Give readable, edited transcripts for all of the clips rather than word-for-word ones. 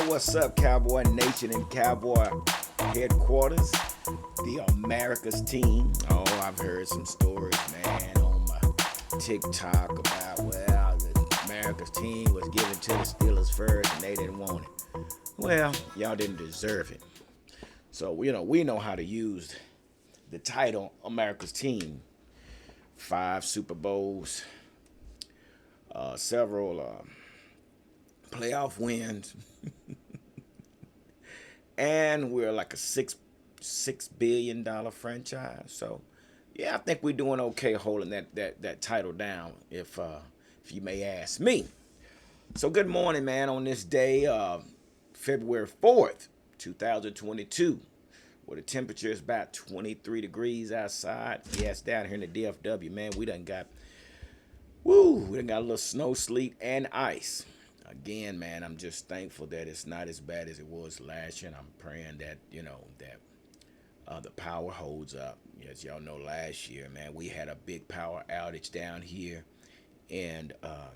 what's up, Cowboy Nation and Cowboy headquarters? The America's team. Oh, I've heard some stories, man, on my TikTok about, well, the America's team was given to the Steelers first and they didn't want it. Well, y'all didn't deserve it. So, we know how to use the title America's team. 5 Super Bowls, several playoff wins, and we're like a $6 billion franchise. So, yeah, I think we're doing okay holding that title down, if you may ask me. So, good morning, man. On this day, February 4th, 2022. Where the temperature is about 23 degrees outside. Yes, down here in the DFW, man, we done got a little snow, sleet, and ice. Again, man, I'm just thankful that it's not as bad as it was last year, and I'm praying that, the power holds up. As y'all know, last year, man, we had a big power outage down here in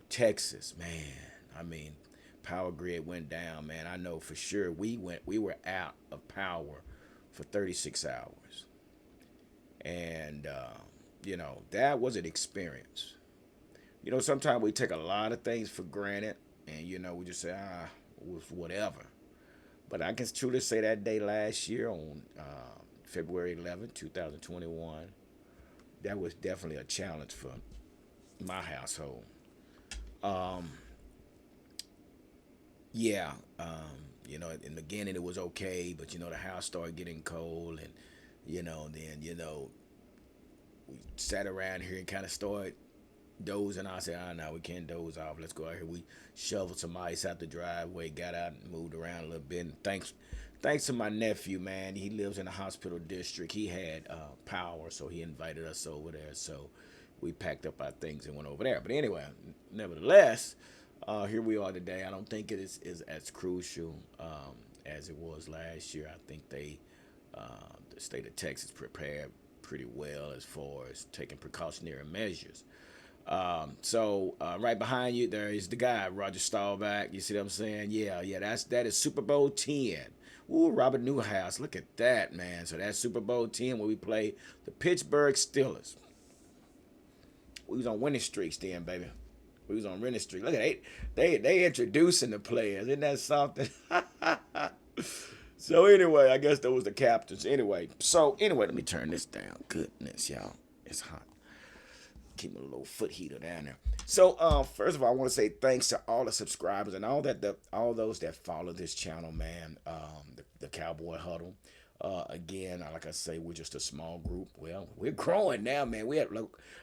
Texas, man. I mean, power grid went down, man. I know for sure we were out of power for 36 hours. And, that was an experience. Sometimes we take a lot of things for granted and, we just say, whatever. But I can truly say that day last year on February 11th, 2021, that was definitely a challenge for my household. In the beginning it was okay, but the house started getting cold, and then we sat around here and kind of started dozing. I said, no, we can't doze off. Let's go out here. We shoveled some ice out the driveway, got out and moved around a little bit. And thanks to my nephew, man, he lives in the hospital district. He had power, so he invited us over there. So we packed up our things and went over there. But anyway, nevertheless, here we are today. I don't think it is as crucial as it was last year. I think the state of Texas prepared pretty well as far as taking precautionary measures. So right behind you, there is the guy, Roger Staubach. You see what I'm saying? Yeah, that is Super Bowl 10. Ooh, Robert Newhouse. Look at that, man. So that's Super Bowl 10 where we play the Pittsburgh Steelers. We was on winning streaks then, baby. We was on winning streak. Look at they introducing the players. Isn't that something? So anyway, I guess those was the captains. Anyway, let me turn this down. Goodness, y'all. It's hot. Keep a little foot heater down there. So first of all, I want to say thanks to all the subscribers and all those that follow this channel, man. The Cowboy Huddle. Again, like I say, we're just a small group. Well, we're growing now, man. We have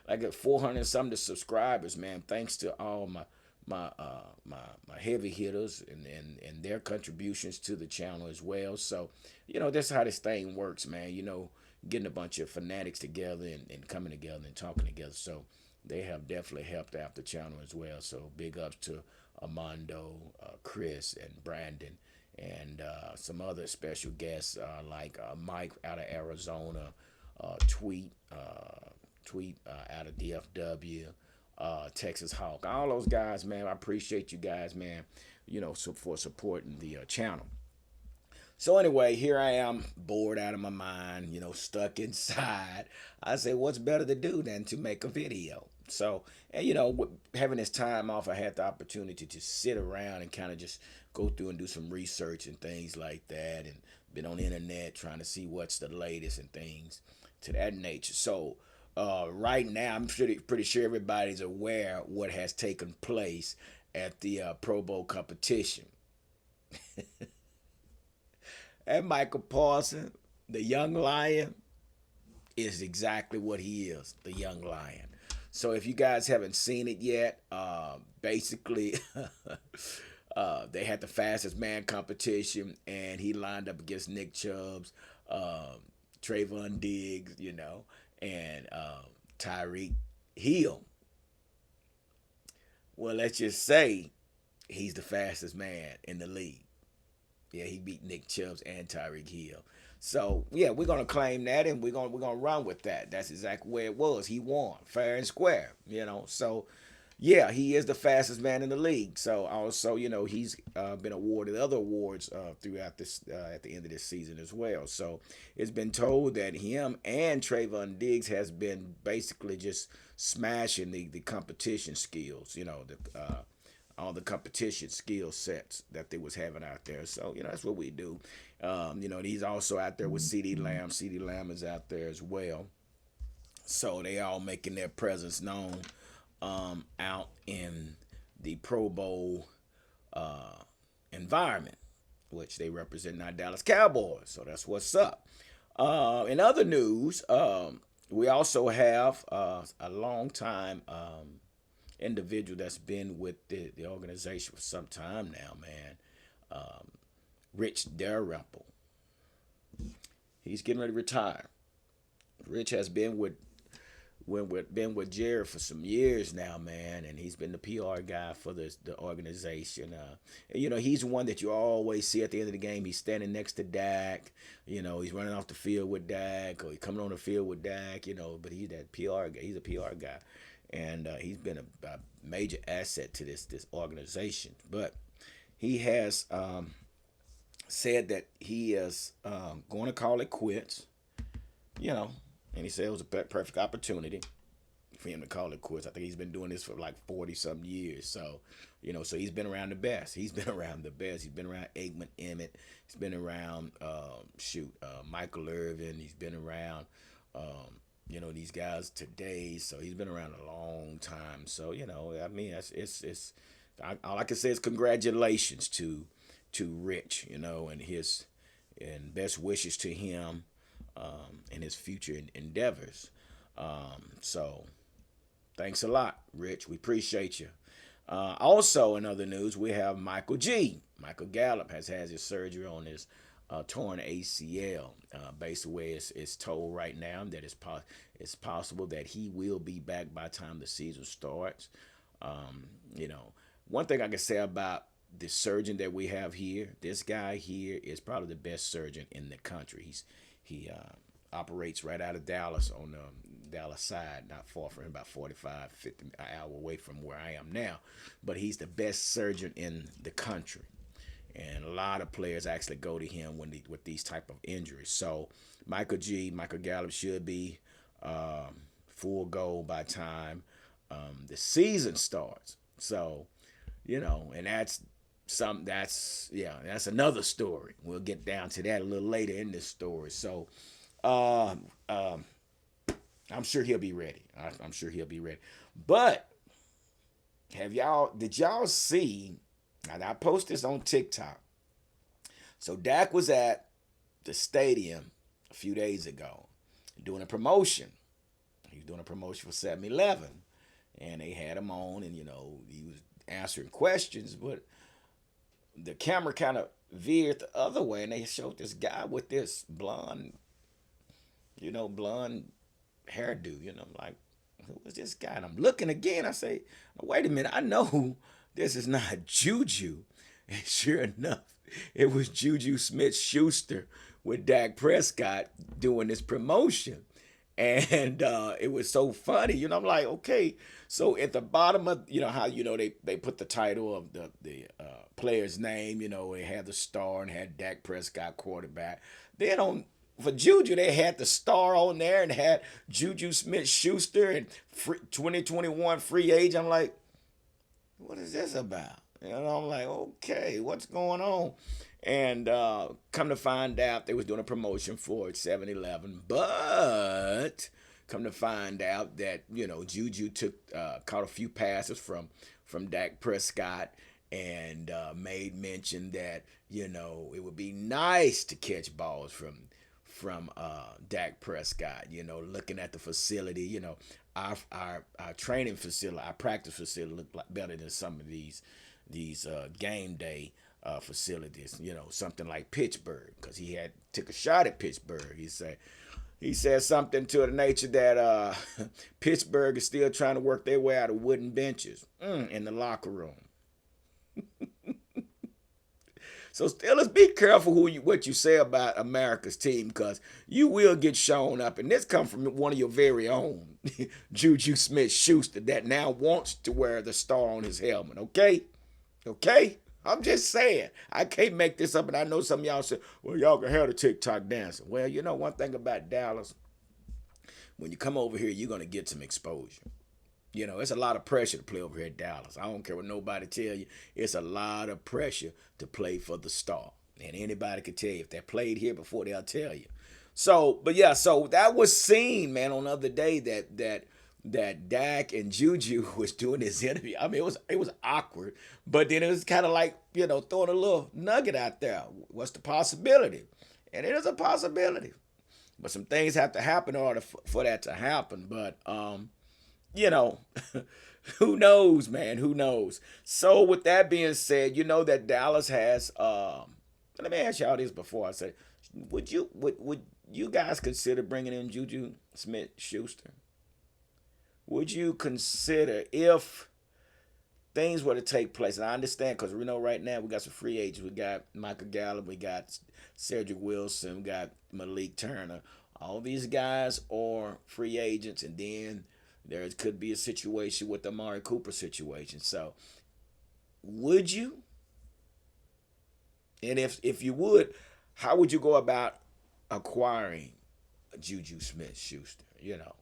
like 400 something subscribers, man. Thanks to all my heavy hitters and their contributions to the channel as well. So, that's how this thing works, man. Getting a bunch of fanatics together and coming together and talking together. So they have definitely helped out the channel as well. So big ups to Armando, Chris, and Brandon, and some other special guests like Mike out of Arizona, Tweet out of DFW, Texas Hawk. All those guys, man, I appreciate you guys, man, for supporting the channel. So anyway, here I am, bored out of my mind, stuck inside. I say, what's better to do than to make a video? So, and having this time off, I had the opportunity to sit around and kind of just go through and do some research and things like that, and been on the internet trying to see what's the latest and things to that nature. So, right now, I'm pretty sure everybody's aware what has taken place at the Pro Bowl competition. And Micah Parsons, the young lion, is exactly what he is, the young lion. So if you guys haven't seen it yet, basically they had the fastest man competition, and he lined up against Nick Chubbs, Trayvon Diggs, and Tyreek Hill. Well, let's just say he's the fastest man in the league. Yeah, he beat Nick Chubbs and Tyreek Hill. So, yeah, we're going to claim that, and we're gonna run with that. That's exactly where it was. He won, fair and square, So, Yeah, he is the fastest man in the league. So also, he's been awarded other awards throughout this at the end of this season as well. So it's been told that him and Trayvon Diggs has been basically just smashing the competition skills. All the competition skill sets that they was having out there. So that's what we do. He's also out there with CD Lamb. CD Lamb is out there as well. So they all making their presence known out in the Pro Bowl environment, which they represent our Dallas Cowboys. So that's what's up. In other news, we also have a long time individual that's been with the organization for some time now, man. Rich Darylrimple. He's getting ready to retire. Rich has been with Jared for some years now, man, and he's been the PR guy for the organization. He's one that you always see at the end of the game. He's standing next to Dak. He's running off the field with Dak, or he's coming on the field with Dak. But he's that PR guy. He's a PR guy, and he's been a major asset to this organization. But he has said that he is going to call it quits. And he said it was a perfect opportunity for him to call it quits. I think he's been doing this for like 40-some years. So, so he's been around the best. He's been around the best. He's been around Aikman Emmett. He's been around, Michael Irvin. He's been around, these guys today. So he's been around a long time. So, it's all I can say is congratulations to Rich, and best wishes to him. In his future endeavors. So thanks a lot, Rich. We appreciate you. Also, in other news, we have Michael Gallup has had his surgery on his torn ACL. Basically, it's told right now that it's possible that he will be back by the time the season starts. One thing I can say about the surgeon that we have here, this guy here is probably the best surgeon in the country. He operates right out of Dallas on the Dallas side, not far from him, about 45, 50 an hour away from where I am now. But he's the best surgeon in the country. And a lot of players actually go to him with these type of injuries. So Michael Gallup should be full go by time the season starts. So, and that's another story. We'll get down to that a little later in this story. So, I'm sure he'll be ready. I'm sure he'll be ready. But did y'all see? And I posted this on TikTok. So Dak was at the stadium a few days ago doing a promotion. He was doing a promotion for 7-Eleven, and they had him on, and he was answering questions, but the camera kind of veered the other way, and they showed this guy with this blonde hairdo. I'm like, who was this guy? And I'm looking again. I say, wait a minute. I know this is not Juju. And sure enough, it was Juju Smith-Schuster with Dak Prescott doing this promotion. And it was so funny. I'm like, okay. So at the bottom of, how, they put the title of the player's name, they had the star and had Dak Prescott quarterback. Then for Juju, they had the star on there and had Juju Smith-Schuster and 2021 free agent. I'm like, what is this about? I'm like, okay, what's going on? And come to find out, they was doing a promotion for 7-Eleven, but come to find out that Juju caught a few passes from Dak Prescott and made mention that it would be nice to catch balls from Dak Prescott. Looking at the facility, our training facility, our practice facility looked like better than some of these game day facilities, something like Pittsburgh, because he took a shot at Pittsburgh. He said something to the nature that Pittsburgh is still trying to work their way out of wooden benches in the locker room. So Steelers, be careful what you say about America's team, because you will get shown up. And this comes from one of your very own, Juju Smith-Schuster, that now wants to wear the star on his helmet. Okay? Okay? I'm just saying. I can't make this up, and I know some of y'all say, well, y'all can have the TikTok dancing. Well, you know one thing about Dallas, when you come over here, you're going to get some exposure. You know, it's a lot of pressure to play over here at Dallas. I don't care what nobody tell you. It's a lot of pressure to play for the star. And anybody can tell you. If they played here before, they'll tell you. So, but yeah, so that was seen, man, on the other day that Dak and Juju was doing this interview. I mean, it was awkward, but then it was kind of like, you know, throwing a little nugget out there. What's the possibility? And it is a possibility. But some things have to happen in order for that to happen. But you know, who knows, man? Who knows? So with that being said, you know that Dallas has. Let me ask y'all this before I say, would you guys consider bringing in Juju Smith-Schuster? Would you consider, if things were to take place? And I understand, because we know right now we got some free agents. We got Micah Gallup, we got Cedric Wilson, we got Malik Turner. All these guys are free agents, and then there could be a situation with the Amari Cooper situation. So, would you? And if you would, how would you go about acquiring Juju Smith-Schuster? You know,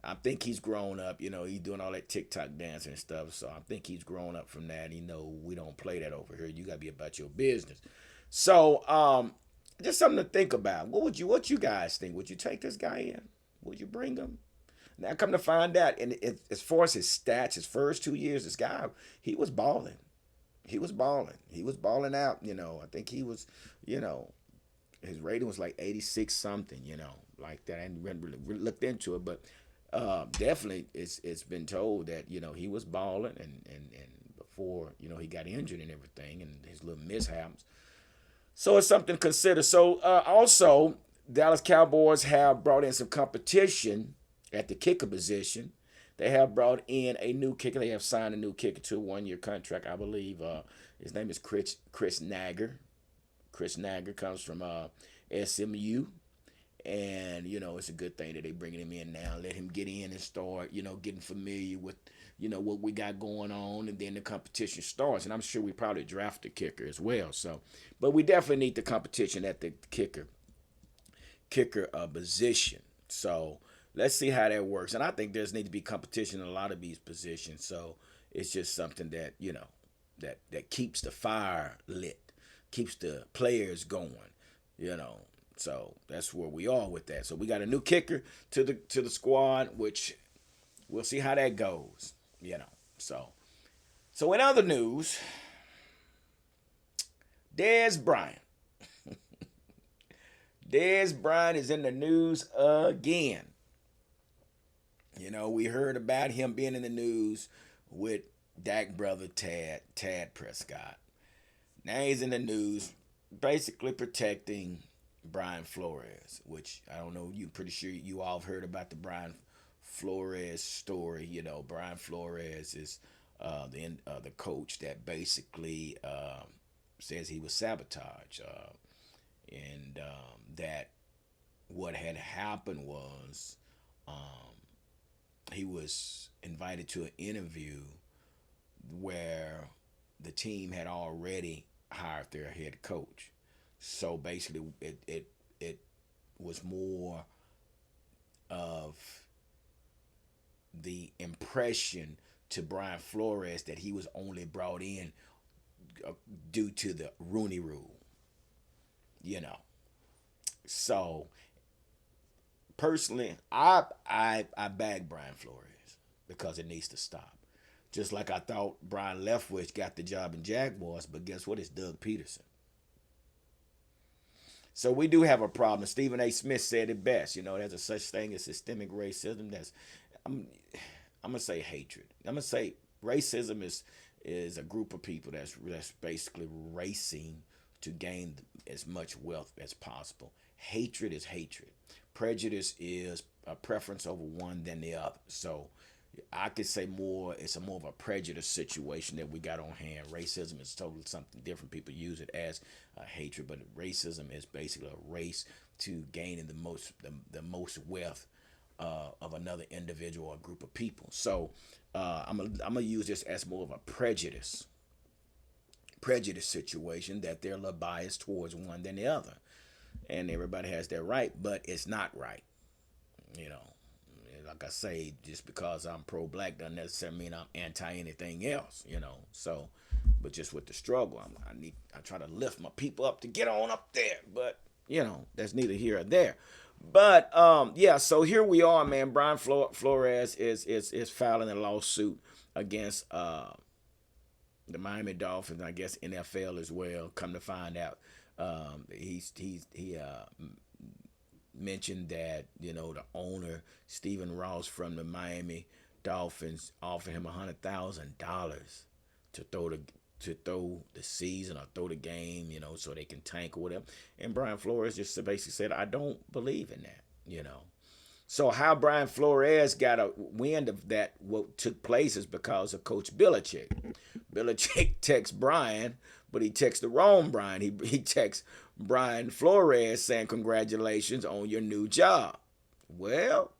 I think he's grown up. You know, he's doing all that TikTok dancing and stuff. So I think he's grown up from that. You know, we don't play that over here. You gotta be about your business. So, just something to think about. What you guys think? Would you take this guy in? Would you bring him? Now, come to find out, and as far as his stats, his first 2 years, this guy, he was balling. He was balling. He was balling out, you know. I think he was, you know, his rating was like 86 something, you know, like that. I hadn't really looked into it, but definitely it's been told that, you know, he was balling and before, you know, he got injured and everything and his little mishaps. So it's something to consider. So also, Dallas Cowboys have brought in some competition at the kicker position. They have brought in a new kicker. They have signed a new kicker to a 1-year contract, I believe. His name is Chris Nager. Chris Nager comes from SMU. And, you know, it's a good thing that they bringing him in now. Let him get in and start, you know, getting familiar with, you know, what we got going on. And then the competition starts. And I'm sure we probably draft a kicker as well. So, but we definitely need the competition at the kicker position. So, let's see how that works. And I think there's need to be competition in a lot of these positions. So it's just something that, you know, that keeps the fire lit, keeps the players going, you know. So that's where we are with that. So we got a new kicker to the squad, which we'll see how that goes, you know. So in other news, Dez Bryant. Dez Bryant is in the news again. You know, we heard about him being in the news with Dak brother Tad Prescott. Now he's in the news basically protecting Brian Flores, which I don't know, you're pretty sure you all have heard about the Brian Flores story. You know, Brian Flores is the coach that basically says he was sabotaged. And that what had happened was he was invited to an interview where the team had already hired their head coach. So basically, it was more of the impression to Brian Flores that he was only brought in due to the Rooney Rule. You know, so personally, I bag Brian Flores because it needs to stop. Just like I thought Brian Leftwich got the job in Jaguars, but guess what? It's Doug Peterson. So we do have a problem. Stephen A. Smith said it best. You know, there's a such thing as systemic racism. I'm gonna say hatred. I'm gonna say racism is a group of people that's basically racing to gain as much wealth as possible. Hatred is hatred. Prejudice is a preference over one than the other. So, I could say more. It's a more of a prejudice situation that we got on hand. Racism is totally something different. People use it as hatred, but racism is basically a race to gaining the most wealth of another individual or group of people. So I'm gonna use this as more of a prejudice situation, that they're a little biased towards one than the other, and everybody has their right, but it's not right. You know, like I say, just because I'm pro-black doesn't necessarily mean I'm anti anything else. So, but just with the struggle, I try to lift my people up to get on up there, but that's neither here or there. But yeah, so here we are, man. Brian Flores is filing a lawsuit against the Miami Dolphins, I guess NFL as well. Come to find out, he mentioned that the owner Stephen Ross from the Miami Dolphins offered him $100,000 to throw the season or throw the game, so they can tank or whatever. And Brian Flores just basically said, I don't believe in that. So how Brian Flores got a wind of that, what took place, is because of Coach Belichick. Belichick texts Brian, but he texts the wrong Brian. He texts Brian Flores saying, congratulations on your new job. Well,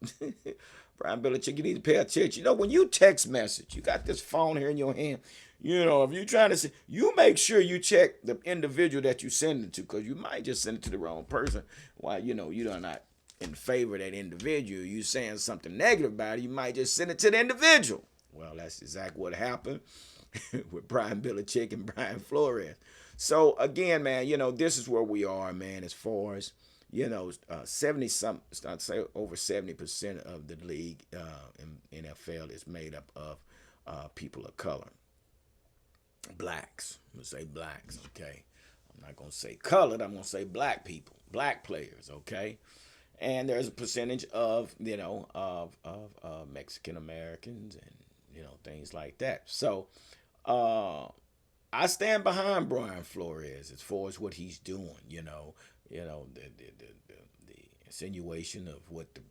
Brian Belichick, you need to pay attention. When you text message, you got this phone here in your hand. If you're trying to say, you make sure you check the individual that you send it to, because you might just send it to the wrong person. While you're not in favor of that individual, you saying something negative about it, you might just send it to the individual. Well, that's exactly what happened with Brian Belichick and Brian Flores. So again, man, this is where we are, man, as far as 70 some, I'd say over 70% of the league in NFL is made up of people of color. Blacks. I'm gonna say blacks, okay? I'm not gonna say colored, I'm gonna say black people, black players, okay? And there's a percentage of Mexican Americans and things like that. So I stand behind Brian Flores as far as what he's doing. The insinuation of what the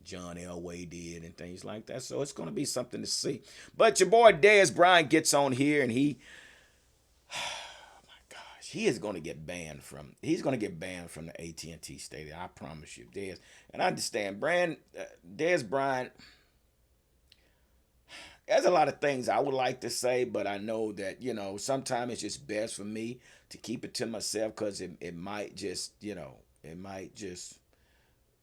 John Elway did and things like that. So it's going to be something to see. But your boy Dez Bryant gets on here and he, oh my gosh, he's going to get banned from the AT&T Stadium. I promise you, Dez. And I understand, Dez Bryant. There's a lot of things I would like to say, but I know that sometimes it's just best for me to keep it to myself, because it might just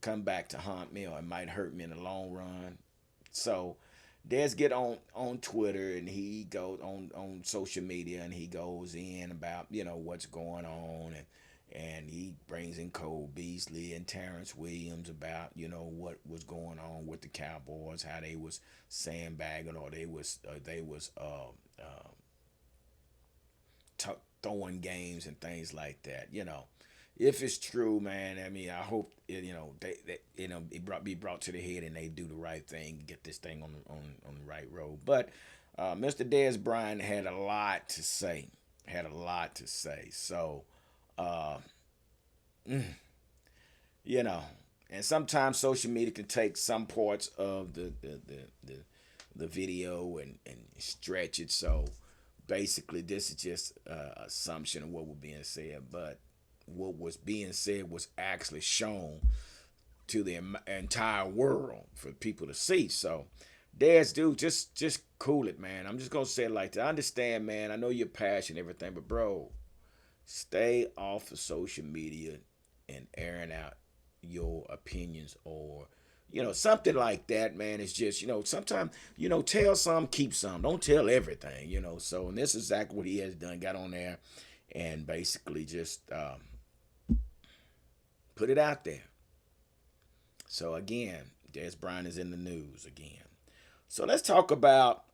come back to haunt me, or it might hurt me in the long run. So Des get on Twitter, and he goes on social media, and he goes in about what's going on, and he brings in Cole Beasley and Terrence Williams about what was going on with the Cowboys, how they was sandbagging, or they was throwing games and things like that. If it's true, man, I mean, I hope it be brought to the head and they do the right thing, get this thing on the right road. But Mr. Dez Bryant had a lot to say. So, and sometimes social media can take some parts of the video and stretch it. So basically, this is just assumption of what was being said, but what was being said was actually shown to the entire world for people to see. So, Dez, dude, just cool it, man. I'm just gonna say it like that. I understand, man. I know you're passionate and everything, but bro, stay off of social media and airing out your opinions, or something like that, man. It's just sometimes tell some, keep some. Don't tell everything, So, and this is exactly what he has done. Got on there and basically just put it out there. So again, Dez Bryant is in the news again. So let's talk about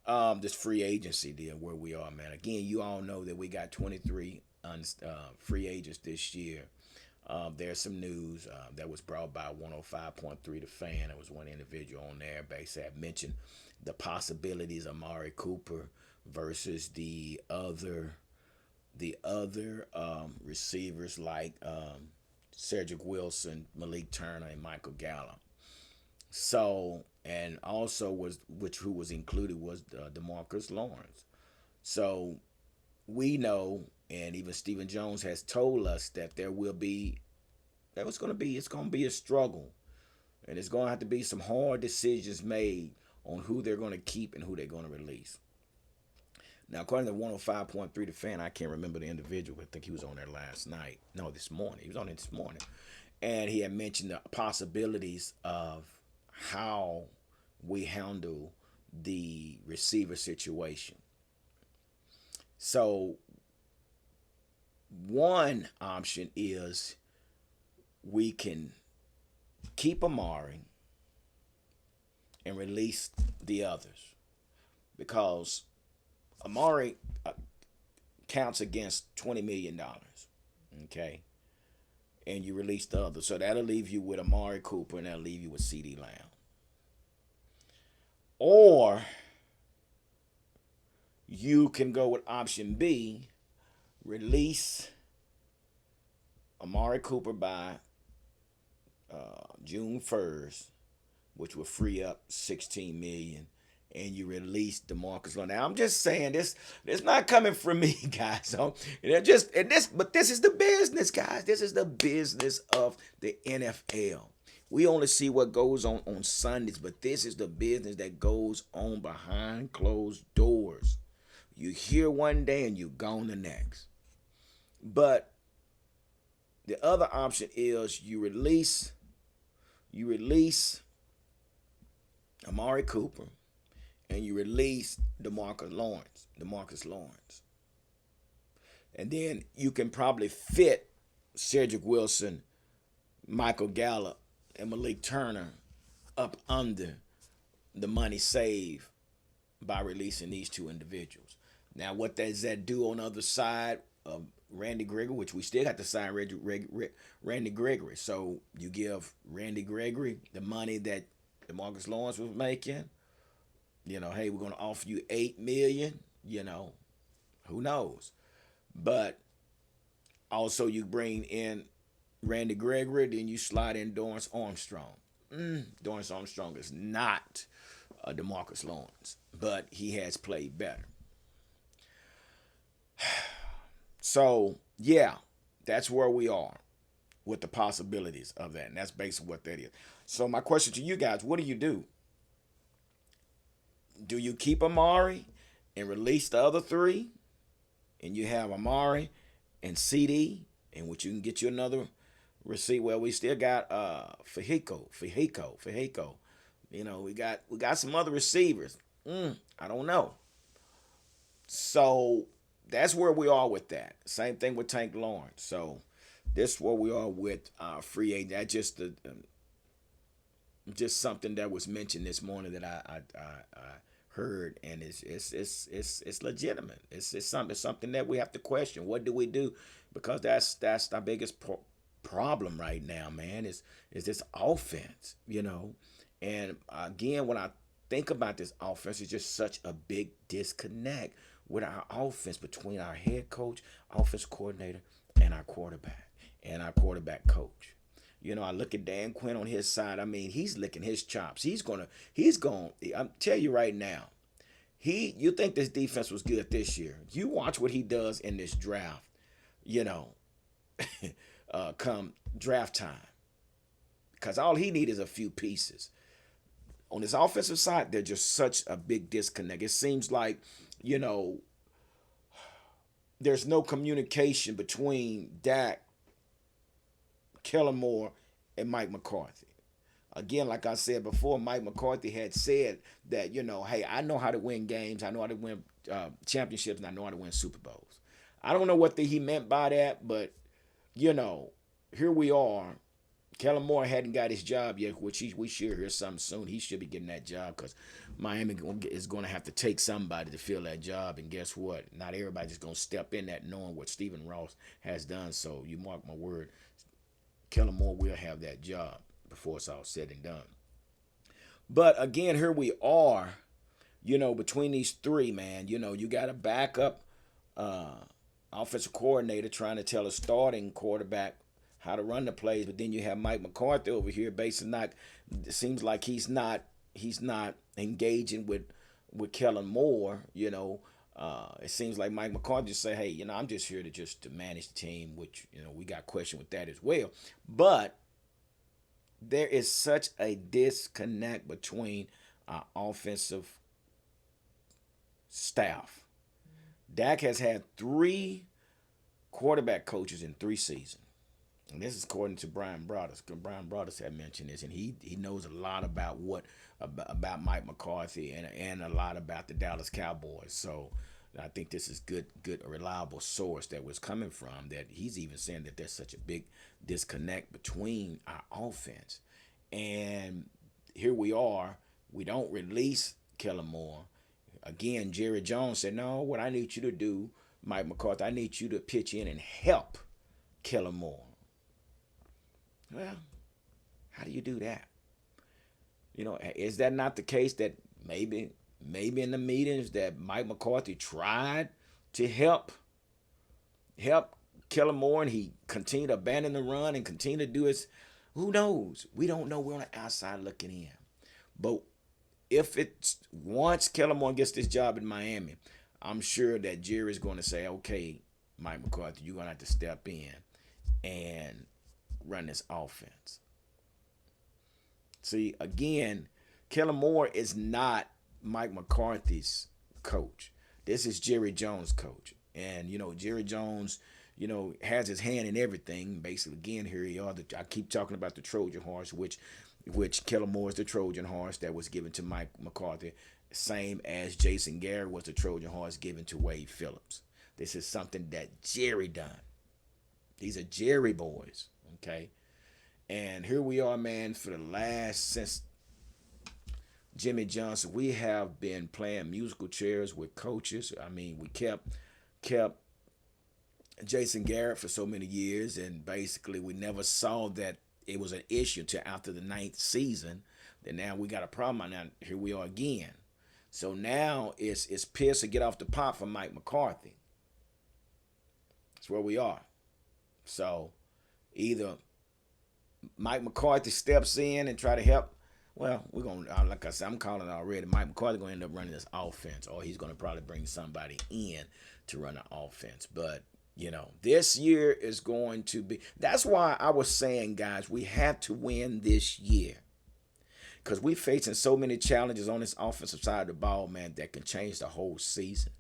this free agency deal, where we are, man. Again, you all know that we got 23 free agents this year. There's some news that was brought by 105.3 The Fan. There was one individual on there basically had mentioned the possibilities of Amari Cooper versus the other receivers like Cedric Wilson, Malik Turner, and Michael Gallup. So, and also who was included was DeMarcus Lawrence. So we know, and even Stephen Jones has told us that it's going to be a struggle, and it's going to have to be some hard decisions made on who they're going to keep and who they're going to release. Now, according to 105.3 The Fan, I can't remember the individual. I think he was on there last night. No, this morning. He was on it this morning. And he had mentioned the possibilities of how we handle the receiver situation. So, one option is we can keep Amari and release the others, because Amari counts against $20 million, okay? And you release the others. So that'll leave you with Amari Cooper, and that'll leave you with CeeDee Lamb. Or you can go with option B, release Amari Cooper by June 1st, which will free up $16 million, and you release DeMarcus Lawrence. Now I'm just saying this not coming from me, guys. So but this is the business, guys. This is the business of the NFL. We only see what goes on Sundays, but this is the business that goes on behind closed doors. You hear one day and you gone the next. But the other option is you release Amari Cooper, and you release DeMarcus Lawrence. And then you can probably fit Cedric Wilson, Michael Gallup, and Malik Turner up under the money saved by releasing these two individuals. Now, what does that do on the other side of Randy Gregory, which we still have to sign Randy Gregory? So you give Randy Gregory the money that DeMarcus Lawrence was making. Hey, we're going to offer you $8 million. Who knows? But also you bring in Randy Gregory, then you slide in Dorrance Armstrong. Dorrance Armstrong is not DeMarcus Lawrence, but he has played better. So, yeah, that's where we are with the possibilities of that, and that's basically what that is. So my question to you guys, what do you do? Do you keep Amari and release the other three, and you have Amari and CeeDee, in which you can get you another receiver? Well, we still got Fajico. We got some other receivers. I don't know. So that's where we are with that. Same thing with Tank Lawrence. So this is where we are with free agent. That's just something that was mentioned this morning that I heard, and it's legitimate. It's something that we have to question. What do we do? Because that's our biggest problem right now, man. Is this offense, And again, when I think about this offense, it's just such a big disconnect with our offense between our head coach, offense coordinator, and our quarterback coach. I look at Dan Quinn on his side. I mean, he's licking his chops. He's going. I'm tell you right now, you think this defense was good this year. You watch what he does in this draft, come draft time. Because all he needs is a few pieces. On his offensive side, there's just such a big disconnect. It seems like, there's no communication between Dak, Kellen Moore, and Mike McCarthy. Again, like I said before, Mike McCarthy had said that, hey, I know how to win games. I know how to win championships, and I know how to win Super Bowls. I don't know what he meant by that, but, here we are. Kellen Moore hadn't got his job yet, which we should hear something soon. He should be getting that job because Miami is going to have to take somebody to fill that job. And guess what? Not everybody's just going to step in that knowing what Stephen Ross has done. So you mark my word, Kellen Moore will have that job before it's all said and done. But again, here we are, between these three, man. You got a backup offensive coordinator trying to tell a starting quarterback how to run the plays, but then you have Mike McCarthy over here basically it seems like he's not he's not engaging with Kellen Moore. It seems like Mike McCarthy just say, hey, I'm just here to manage the team, which we got question with that as well. But there is such a disconnect between our offensive staff. Dak has had 3 quarterback coaches in 3 seasons. And this is according to Brian Broaddus. Brian Broaddus had mentioned this, and he knows a lot about about Mike McCarthy and a lot about the Dallas Cowboys. So I think this is good, reliable source that was coming from, that he's even saying that there's such a big disconnect between our offense. And here we are. We don't release Kellen Moore. Again, Jerry Jones said, no, what I need you to do, Mike McCarthy, I need you to pitch in and help Kellen Moore. Well, how do you do that? Is that not the case that maybe in the meetings that Mike McCarthy tried to help Kellen Moore, and he continued to abandon the run and continue to do his, who knows? We don't know. We're on the outside looking in. But if it's once Kellen Moore gets this job in Miami, I'm sure that Jerry's going to say, okay, Mike McCarthy, you're going to have to step in and run this offense. See, again, Kellen Moore is not Mike McCarthy's coach. This is Jerry Jones' coach. And, Jerry Jones, has his hand in everything. Basically, again, here you are. I keep talking about the Trojan horse, which Kellen Moore is the Trojan horse that was given to Mike McCarthy, same as Jason Garrett was the Trojan horse given to Wade Phillips. This is something that Jerry done. These are Jerry boys, okay? And here we are, man, since Jimmy Johnson, we have been playing musical chairs with coaches. I mean, we kept Jason Garrett for so many years, and basically we never saw that it was an issue till after the 9th season. Then now we got a problem. Now here we are again. So now it's piss to get off the pot for Mike McCarthy. That's where we are. So either Mike McCarthy steps in and try to help. Well, we're going to, like I said, I'm calling it already. Mike McCarthy going to end up running this offense, or he's going to probably bring somebody in to run the offense. But, this year is going to be, that's why I was saying, guys, we have to win this year. Because we're facing so many challenges on this offensive side of the ball, man, that can change the whole season.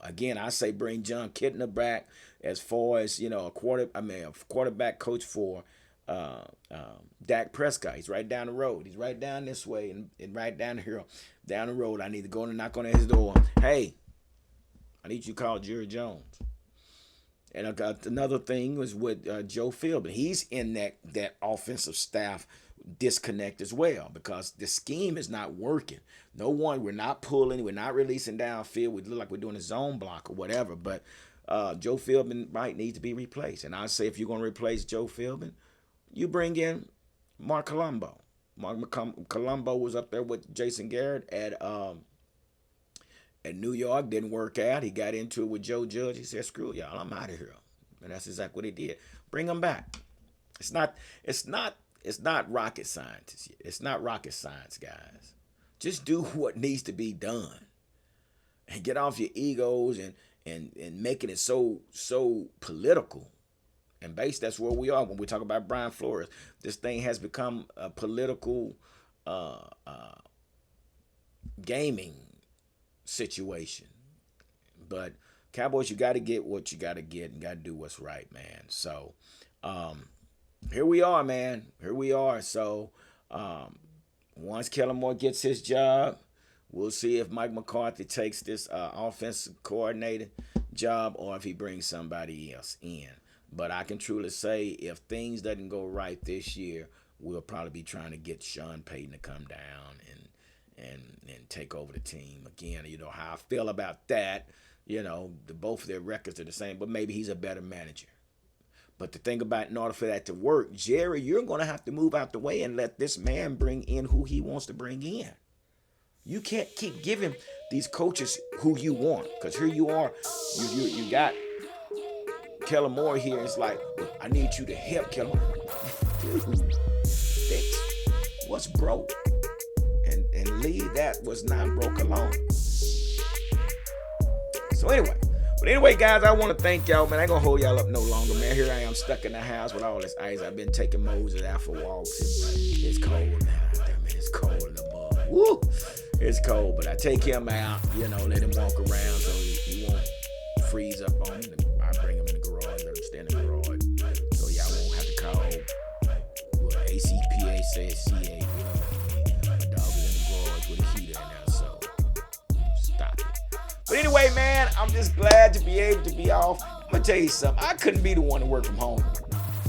Again, I say bring John Kitna back as far as, a quarterback coach for Dak Prescott. He's right down the road. He's right down this way and right down here, down the road. I need to go and knock on his door. Hey, I need you to call Jerry Jones. And I got another thing was with Joe Philbin. He's in that offensive staff disconnect as well, because the scheme is not working. We're not pulling, we're not releasing downfield. We look like we're doing a zone block or whatever. But Joe Philbin might need to be replaced. And I say if you're going to replace Joe Philbin, you bring in Mark Colombo. Mark Colombo was up there with Jason Garrett at New York. Didn't work out. He got into it with Joe Judge. He said, "Screw y'all, I'm out of here." And that's exactly what he did. Bring him back. It's not rocket science. It's not rocket science, guys. Just do what needs to be done, and get off your egos and making it so political. And that's where we are when we talk about Brian Flores. This thing has become a political gaming situation. But Cowboys, you got to get what you got to get and got to do what's right, man. So here we are, man. Here we are. So once Kellen Moore gets his job, we'll see if Mike McCarthy takes this offensive coordinator job or if he brings somebody else in. But I can truly say if things doesn't go right this year, we'll probably be trying to get Sean Payton to come down and take over the team again. How I feel about that. Both of their records are the same, but maybe he's a better manager. But the thing about, in order for that to work, Jerry, you're going to have to move out the way and let this man bring in who he wants to bring in. You can't keep giving these coaches who you want, because here you are, you got Kellen Moore here. It's like, I need you to help Kellen Moore. Dude, fix what's broke. believe that was not broke alone. So anyway, guys, I want to thank y'all, man. I ain't gonna hold y'all up no longer, man. Here I am stuck in the house with all this ice. I've been taking Moses out for walks. It's cold, man. Damn it, it's cold in the mud. Woo! It's cold, but I take him out, let him walk around so he won't freeze up on me. I bring him in the garage, let him stand in the garage, so y'all won't have to call ACPA says CA. My dog is in the garage with a heater in there, so stop it. But anyway, man, I'm just glad to be able to be off. I'm gonna tell you something. I couldn't be the one to work from home.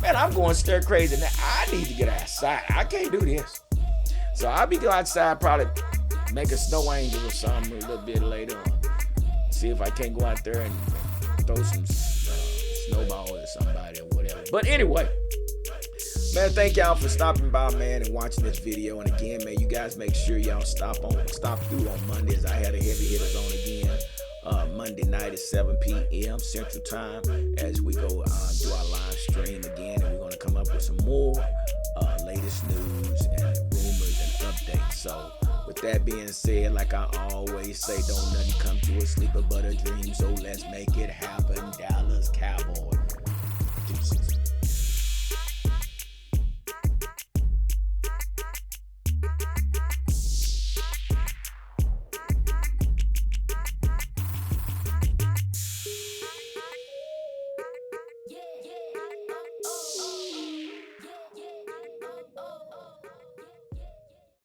Man, I'm going stir crazy now. I need to get outside. I can't do this. So I'll be going outside, probably make a snow angel or something a little bit later on. See if I can't go out there and throw some snowballs at somebody or whatever. But anyway, man, thank y'all for stopping by, man, and watching this video. And again, man, you guys make sure y'all stop through on Mondays. I had a heavy hitters on again. Monday night at 7 p.m. Central Time as we go do our live stream again, and we're going to come up with some more latest news and rumors and updates. So with that being said, like I always say, don't nothing come to a sleeper but a dream. So let's make it happen, Dallas Cowboys. Deuces.